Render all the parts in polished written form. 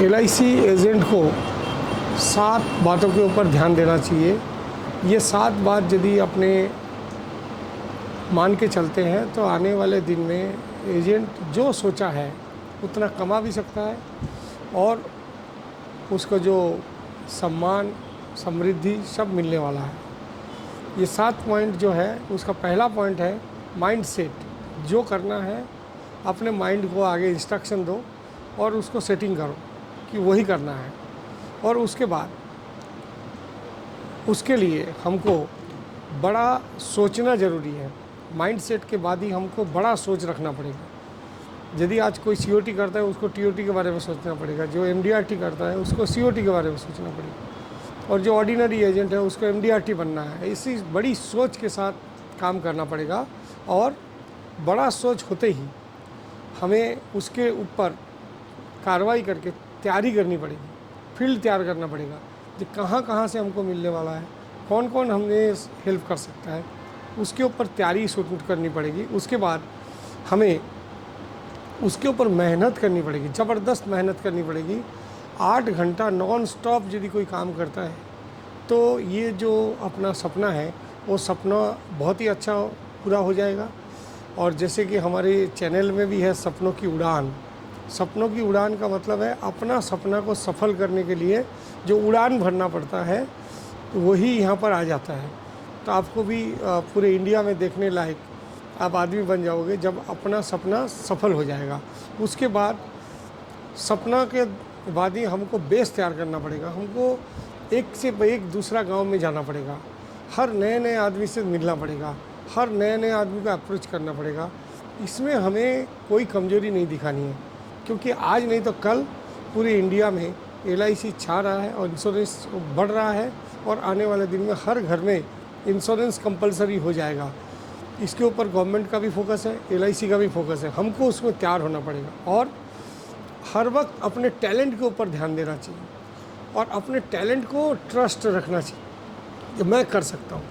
LIC agent को 7 बातों के ऊपर ध्यान देना चाहिए। ये 7 बात यदि अपने मान के चलते हैं तो आने वाले दिन में एजेंट जो सोचा है उतना कमा भी सकता है और उसको जो सम्मान समृद्धि सब मिलने वाला है। ये 7 पॉइंट जो है उसका पहला पॉइंट है माइंड सेट। जो करना है अपने माइंड को आगे इंस्ट्रक्शन दो और उसको सेटिंग करो कि वही करना है। और उसके बाद उसके लिए हमको बड़ा सोचना ज़रूरी है। माइंड सेट के बाद ही हमको बड़ा सोच रखना पड़ेगा। यदि आज कोई सीओटी करता है उसको टीओटी के बारे में सोचना पड़ेगा, जो एमडीआरटी करता है उसको सीओटी के बारे में सोचना पड़ेगा, और जो ऑर्डिनरी एजेंट है उसको एमडीआरटी बनना है। इसी बड़ी सोच के साथ काम करना पड़ेगा और बड़ा सोच होते ही हमें उसके ऊपर कार्रवाई करके तैयारी करनी पड़ेगी, फील्ड तैयार करना पड़ेगा कि कहाँ कहाँ से हमको मिलने वाला है, कौन कौन हमें हेल्प कर सकता है, उसके ऊपर तैयारी शुरू करनी पड़ेगी। उसके बाद हमें उसके ऊपर मेहनत करनी पड़ेगी, ज़बरदस्त मेहनत करनी पड़ेगी। 8 घंटा नॉन स्टॉप यदि कोई काम करता है तो ये जो अपना सपना है वो सपना बहुत ही अच्छा पूरा हो जाएगा। और जैसे कि हमारे चैनल में भी है सपनों की उड़ान। सपनों की उड़ान का मतलब है अपना सपना को सफल करने के लिए जो उड़ान भरना पड़ता है वही यहाँ पर आ जाता है। तो आपको भी पूरे इंडिया में देखने लायक आप आदमी बन जाओगे जब अपना सपना सफल हो जाएगा। उसके बाद सपना के बाद ही हमको बेस तैयार करना पड़ेगा। हमको एक से एक दूसरा गांव में जाना पड़ेगा, हर नए नए आदमी से मिलना पड़ेगा, हर नए नए आदमी को अप्रोच करना पड़ेगा। इसमें हमें कोई कमजोरी नहीं दिखानी है, क्योंकि आज नहीं तो कल पूरे इंडिया में एलआईसी छा रहा है और इंश्योरेंस बढ़ रहा है और आने वाले दिन में हर घर में इंश्योरेंस कंपलसरी हो जाएगा। इसके ऊपर गवर्नमेंट का भी फोकस है, एलआईसी का भी फोकस है। हमको उसमें तैयार होना पड़ेगा और हर वक्त अपने टैलेंट के ऊपर ध्यान देना चाहिए और अपने टैलेंट को ट्रस्ट रखना चाहिए कि मैं कर सकता हूँ।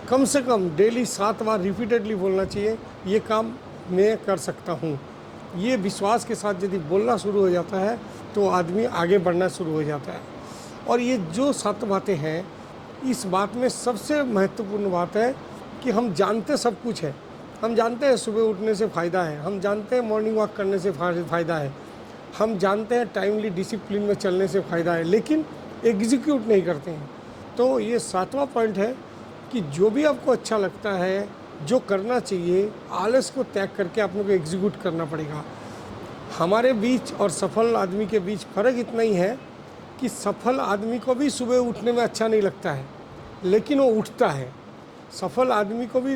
कम से कम डेली 7 बार रिपीटेडली बोलना चाहिए, ये काम मैं कर सकता हूँ। ये विश्वास के साथ यदि बोलना शुरू हो जाता है तो आदमी आगे बढ़ना शुरू हो जाता है। और ये जो 7 बातें हैं, इस बात में सबसे महत्वपूर्ण बात है कि हम जानते सब कुछ है। हम जानते हैं सुबह उठने से फ़ायदा है, हम जानते हैं मॉर्निंग वॉक करने से फ़ायदा है, हम जानते हैं टाइमली डिसिप्लिन में चलने से फ़ायदा है, लेकिन एग्जीक्यूट नहीं करते हैं। तो ये 7वां पॉइंट है कि जो भी आपको अच्छा लगता है, जो करना चाहिए, आलस को त्याग करके अपने को एग्जीक्यूट करना पड़ेगा। हमारे बीच और सफल आदमी के बीच फ़र्क इतना ही है कि सफल आदमी को भी सुबह उठने में अच्छा नहीं लगता है, लेकिन वो उठता है। सफल आदमी को भी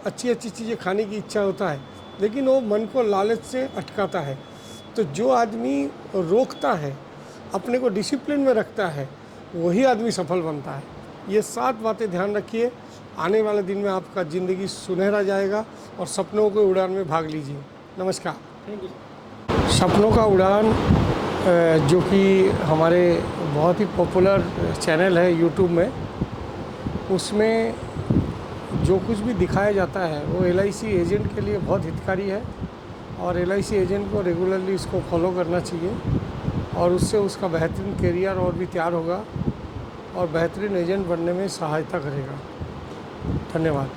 अच्छी अच्छी चीज़ें खाने की इच्छा होता है, लेकिन वो मन को लालच से अटकाता है। तो जो आदमी रोकता है, अपने को डिसिप्लिन में रखता है, वही आदमी सफल बनता है। ये 7 बातें ध्यान रखिए। आने वाले दिन में आपका ज़िंदगी सुनहरा जाएगा और सपनों के उड़ान में भाग लीजिए। नमस्कार। सपनों का उड़ान जो कि हमारे बहुत ही पॉपुलर चैनल है यूट्यूब में, उसमें जो कुछ भी दिखाया जाता है वो एलआईसी एजेंट के लिए बहुत हितकारी है और एलआईसी एजेंट को रेगुलरली इसको फॉलो करना चाहिए और उससे उसका बेहतरीन करियर और भी तैयार होगा और बेहतरीन एजेंट बनने में सहायता करेगा। धन्यवाद।